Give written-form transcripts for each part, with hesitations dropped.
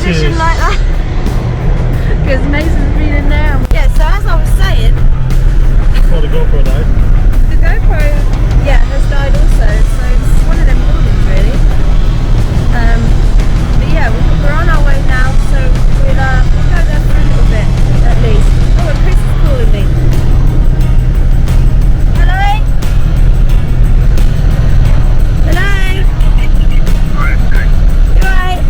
position like that. Because Mason's been in there. Yeah, so as I was saying... Well, the GoPro died. The GoPro, yeah, has died also. So it's one of them mornings, really. But yeah, we're on our way now, so we'll go there for a little bit, at least. Oh, and Chris is calling me. Hello? Hello? You alright?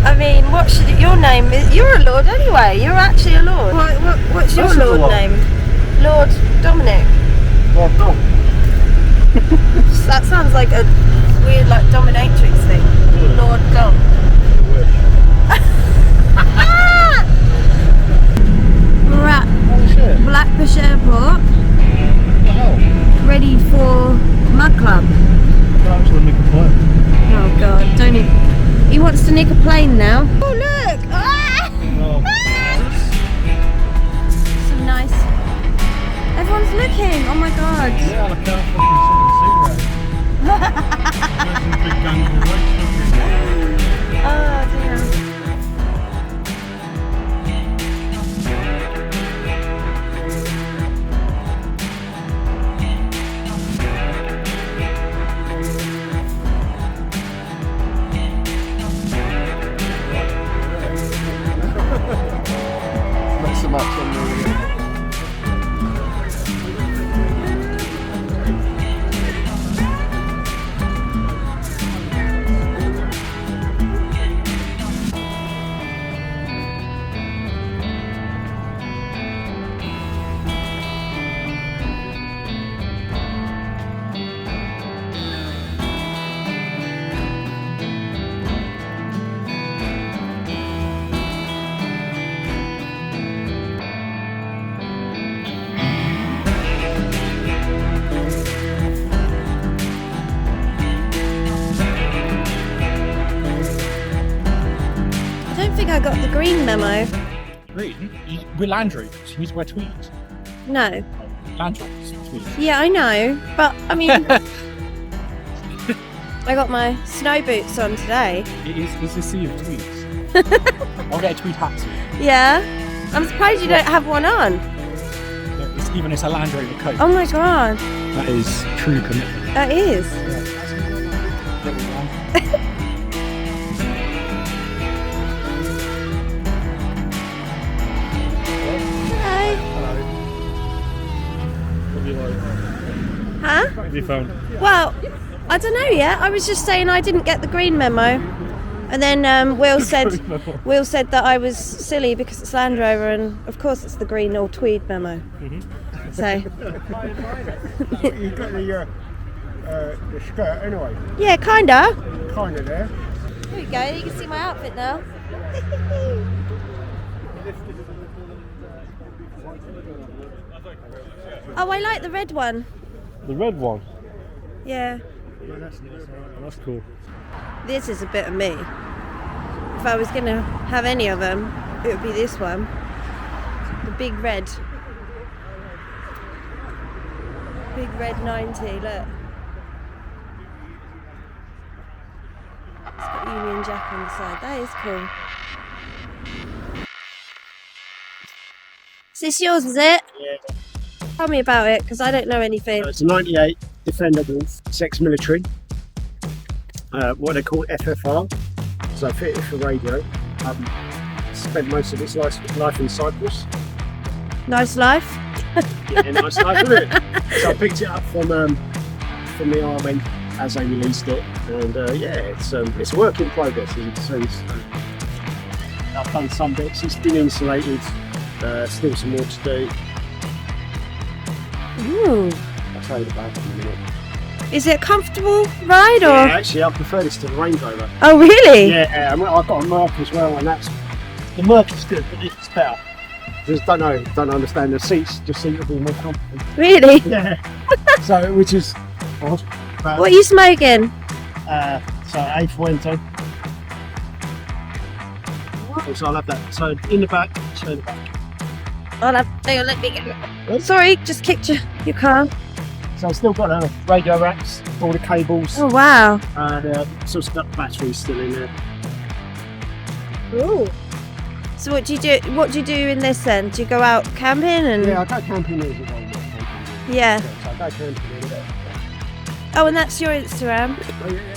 I mean, what should your name is? You're a lord anyway. You're actually a lord. What's your lord name? Lord Dominic. Lord Dom. That sounds like a weird, like dominatrix thing. Lord Dom. We're at Blackbush Airport, ready for Mud Club. Oh God, don't he? He wants to nick a plane now. Oh look! Ah! Oh. Some nice. Everyone's looking. Oh my God. Yeah, I can't fucking see that. Oh dear. Not so much on the... I got the green memo. Green? We're Land Rovers. You need to wear tweeds. No. Land Rovers, tweeds. Yeah, I know, but I mean, I got my snow boots on today. It's a sea of tweeds. I'll get a tweed hat too. Yeah. I'm surprised you don't have one on. It's a Land Rover coat. Oh my God. That is true commitment. That is. Huh? What have you found? Well, I don't know yet. I was just saying I didn't get the green memo, and then Will said that I was silly because it's Land Rover, and of course it's the green or tweed memo. So. You got the skirt anyway. Yeah, kinda. Kinda there. There we go. You can see my outfit now. Oh, I like the red one. The red one? Yeah. Yeah, that's cool. This is a bit of me. If I was going to have any of them, it would be this one. The big red. Big red 90, look. It's got Union Jack on the side. That is cool. Is this yours, is it? Yeah. Tell me about it, because I don't know anything. It's a 98 Defender Spectre military. What they call FFR. So fitted for radio. Spent most of its life in Cyprus. Nice life. Yeah, nice life, isn't it? So I picked it up from the army as they released it, and yeah, it's a work in progress, as you can see. So I've done some bits. It's been insulated. Still some more to do. Ooh. I'll tell you about it in a minute. Is it a comfortable ride, or? Yeah, actually, I prefer this to the Range Rover. Oh, really? Yeah, I've got a Merc as well, and the Merc is good, but it's better. Just don't understand. The seats just seem to be more comfortable. Really? Yeah. So, which is odd. What are you smoking? So A4 so I'll have that. So in the back, show the back. Hang on, let me get. Sorry, just kicked your car. So I've still got radio racks, all the cables, Oh wow. and still got the batteries still in there. Ooh. So what do you do? What do you do in this then? Do you go out camping and? Yeah, I go camping as well. Yeah. So I go camping in there. Oh, and that's your Instagram. Oh yeah.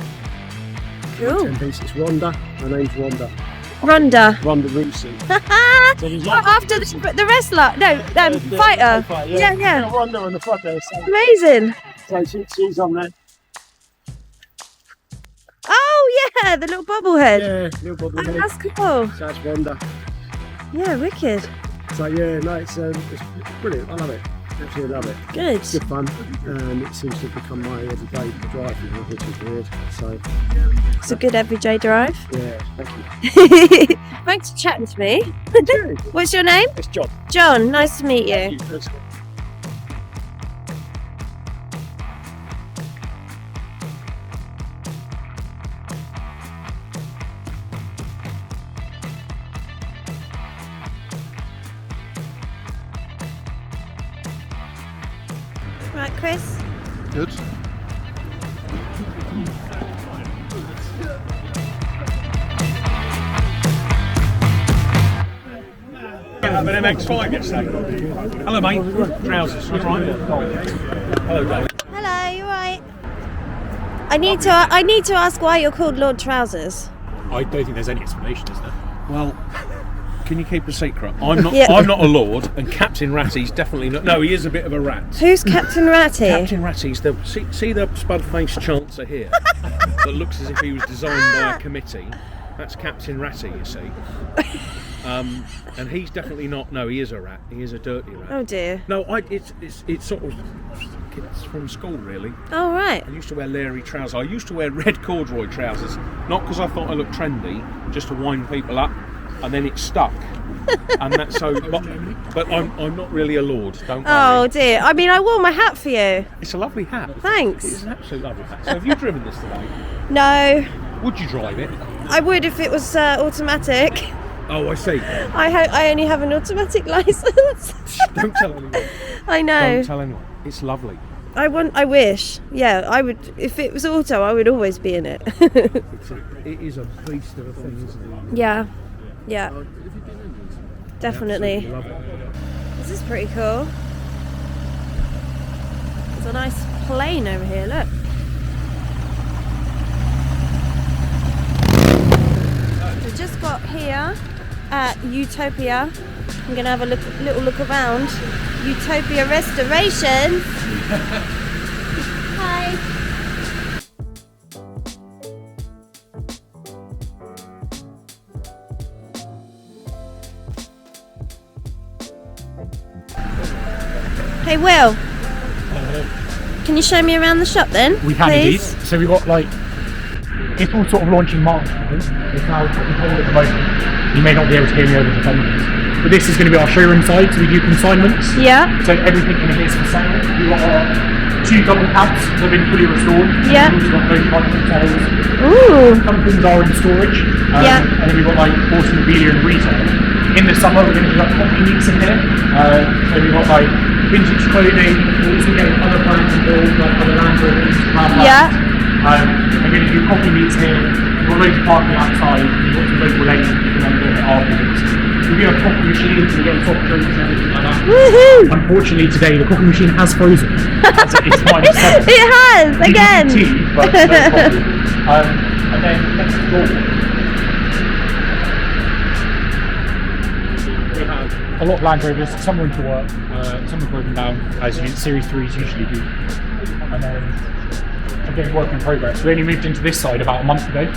Cool. It's Rhonda. My name's Rhonda. Rhonda. Rhonda Roosey. So there's Oh, after the wrestler, no, fighter. Yeah. Rhonda on the front there. So, Amazing. so she's on there. Oh yeah, the little bobblehead. Yeah, little bubble Oh, head. that's cool. So that's Rhonda. Yeah, wicked. So yeah, no, it's brilliant. I love it. Absolutely love it. Good. It's good fun, and it seems to have become my everyday drive now, which is weird. So It's a good everyday drive. yeah, thank you. Thanks for chatting to me. Cheers. What's your name? It's John. John. Nice to meet you. That's good. Right, Chris. Good. An MX5 yesterday. Hello, mate. Trousers. You right? Hello, darling. Hello. You right? I need to ask why you're called Lord Trousers. I don't think there's any explanation, is there? Well, can you keep a secret? I'm not. Yeah. I'm not a lord, and Captain Ratty's definitely not. No, he is a bit of a rat. Who's Captain Ratty? Captain Ratty's the see the spud-faced chancer here that looks as if he was designed by a committee. That's Captain Ratty, you see. And he's definitely not. No, he is a rat. He is a dirty rat. Oh dear. No, it's sort of it's from school really. Oh right. I used to wear Larry trousers. I used to wear red corduroy trousers, not because I thought I looked trendy, just to wind people up, and then it stuck. And that's so. But I'm not really a lord. Don't Oh worry. dear. I mean, I wore my hat for you. It's a lovely hat. Thanks. It's an absolute lovely hat. So have you driven this today? No, Would you drive it? I would if it was automatic. Oh, I see. I only have an automatic license. Don't tell anyone. I know. Don't tell anyone. It's lovely. I wish. Yeah, I would. If it was auto, I would always be in it. It is a beast of a thing, isn't it? Yeah. Definitely. Love it. This is pretty cool. There's a nice plane over here. Look. We just got here at Utopia. I'm gonna have a little look around. Utopia Restoration. Hi. Hey Will, can you show me around the shop then? We can indeed. please? So we've got it's all sort of launching March. It's now pretty cold at the moment. You may not be able to hear me over the phone. But this is going to be our showroom side, so we do consignments. Yeah. So everything in here is for sale. We've got our 2 double cabs that have been fully restored. Yeah. We've also got those private tails. Ooh. Some things are in storage. Yeah. And then we've got automobilia and retail. In the summer we're going to do coffee meets in here. So we've got vintage clothing, we're also getting other brands involved, like other Land Rovers, Yeah. we're going to do coffee meets here. We've got loads of parking outside, we've got some local lanes that you can then go hit afterwards. We do have coffee machines, we get soft drinks and everything like that. Woohoo! Unfortunately today the coffee machine has frozen. It's minus 7. It has again. Tea, but no coffee. And then next door we have a lot of Land Rovers, some are into work, some are broken down, as Series 3s usually do. And then again, work in progress. We only moved into this side about a month ago.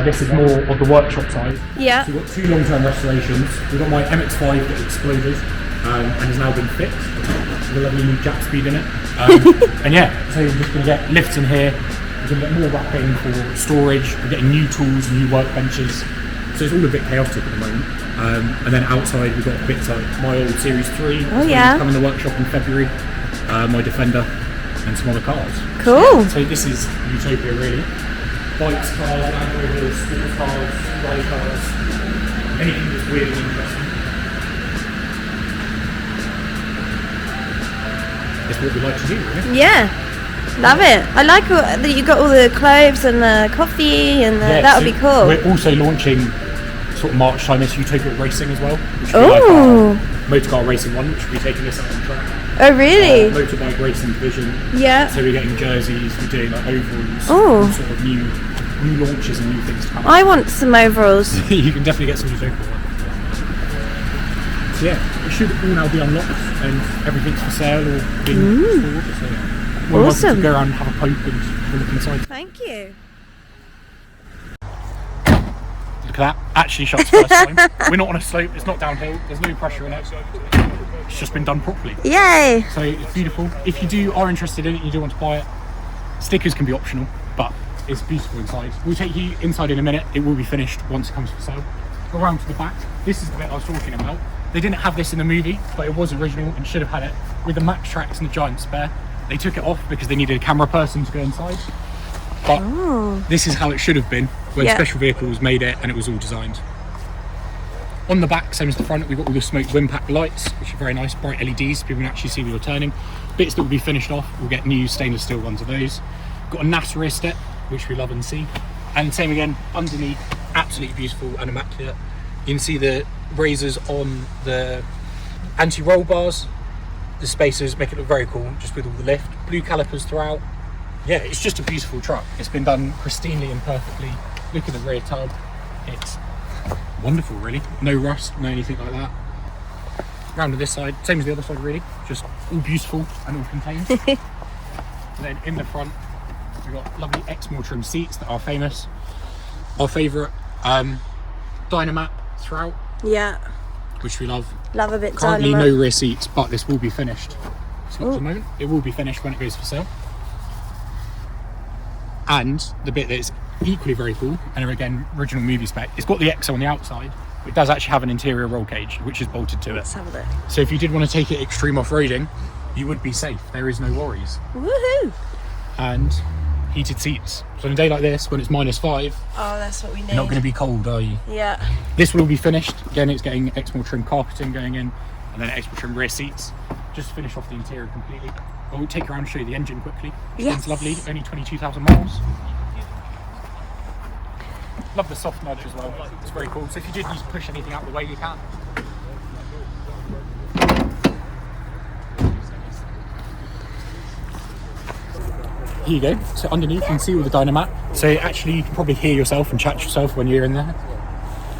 This is more of the workshop side. Yeah. So we've got 2 long-term restorations. We've got my MX5 that exploded and has now been fixed with a lovely new jack speed in it. And yeah, so we're just going to get lifts in here. We're going to get more wrapping for storage. We're getting new tools, new workbenches. So it's all a bit chaotic at the moment. And then outside we've got bits like my old Series 3. Oh yeah. Come in the workshop in February. My Defender and some other cars. Cool. So this is Utopia really. bikes, cars, Land Rovers, sports cars, rally cars, anything that's weird and interesting. It's what we like to do, really. Yeah, love it. I like that you got all the clothes and the coffee, and that would be cool. We're also launching sort of March time this Utopia Racing as well, which will be like our motorcar racing one, which will be taking this out on track. Oh, really? Motorbike racing division. Yeah. So we're getting jerseys, we're doing like overalls, Oh. all sort of new launches and new things to come. I want some overalls. You can definitely get some Utopia one. So yeah, it should all now be unlocked and everything's for sale or being stored. So yeah, we're welcome to go around and have a poke and have a look inside. Thank you. Look at that, actually shuts first time. We're not on a slope, it's not downhill, there's no pressure in it. It's just been done properly. Yay! So it's beautiful. If you are interested in it, you do want to buy it, stickers can be optional, but it's beautiful inside. We'll take you inside in a minute. It will be finished once it comes for sale. Go around to the back. This is the bit I was talking about. They didn't have this in the movie, but it was original and should have had it with the Max Tracks and the Giant Spare. They took it off because they needed a camera person to go inside. But this is how it should have been when Special Vehicles made it and it was all designed. On the back, same as the front, we've got all the smoked Wimpact lights, which are very nice, bright LEDs, people can actually see when you're turning. Bits that will be finished off, we'll get new stainless steel ones of those. Got a NASA rear step, which we love and see. And same again, underneath, absolutely beautiful and immaculate. You can see the razors on the anti-roll bars. The spacers make it look very cool, just with all the lift. Blue calipers throughout. Yeah, it's just a beautiful truck. It's been done pristinely and perfectly. Look at the rear tub. It's wonderful, really. No rust, no anything like that. Round to this side, same as the other side, really. Just all beautiful and all contained. And then in the front, we've got lovely Exmoor trim seats that are famous. Our favourite Dynamat throughout, which we love. Love a bit Currently Dynamo. no rear seats, but this will be finished. It's not at the moment. It will be finished when it goes for sale. And the bit that's equally very cool, and again original movie spec, it's got the EXO on the outside, but it does actually have an interior roll cage which is bolted to it. Let's have a look. So if you did want to take it extreme off-roading, you would be safe. There is no worries. Woohoo! And heated seats. So on a day like this, when it's -5, Oh, that's what we need. you're not going to be cold, are you? Yeah. This will all be finished. Again, it's getting Exmoor trim carpeting going in, and then Exmoor trim rear seats. Just to finish off the interior completely. I'll take you around and show you the engine quickly. Yes. It's lovely, only 22,000 miles. Love the soft nudge as well. It's very cool. So if you did need to push anything out of the way, you can. Here you go. So underneath you can see all the Dynamat. So actually you can probably hear yourself and chat to yourself when you're in there.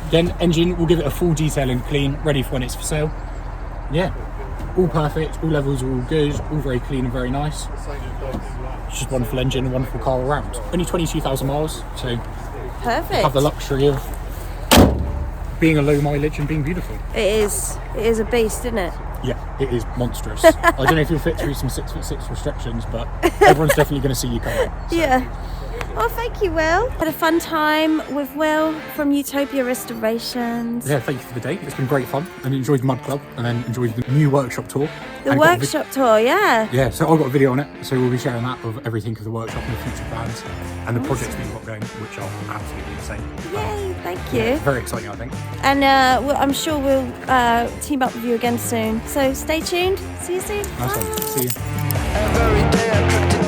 Again, engine, we'll give it a full detail and clean, ready for when it's for sale. Yeah, all perfect, all levels are all good, all very clean and very nice. It's just a wonderful engine, a wonderful car all round. Only 22,000 miles, so Perfect. have the luxury of being a low mileage and being beautiful. It is a beast, isn't it? Yeah, it is monstrous. I don't know if you'll fit through some 6'6" restrictions, but everyone's definitely going to see you coming. So. Yeah. Oh, thank you, Will. Had a fun time with Will from Utopia Restorations. Yeah, thank you for the day. It's been great fun, and enjoyed the Mud Club, and then enjoyed the new workshop tour. The And got a workshop tour, yeah. Yeah, so I've got a video on it, so we'll be sharing that of everything of the workshop and the future plans and the projects we've got going, which are absolutely insane. Yay, thank you. Very exciting, I think. And I'm sure we'll team up with you again soon. So stay tuned. See you soon. Nice one. Bye. See you. Every day I put the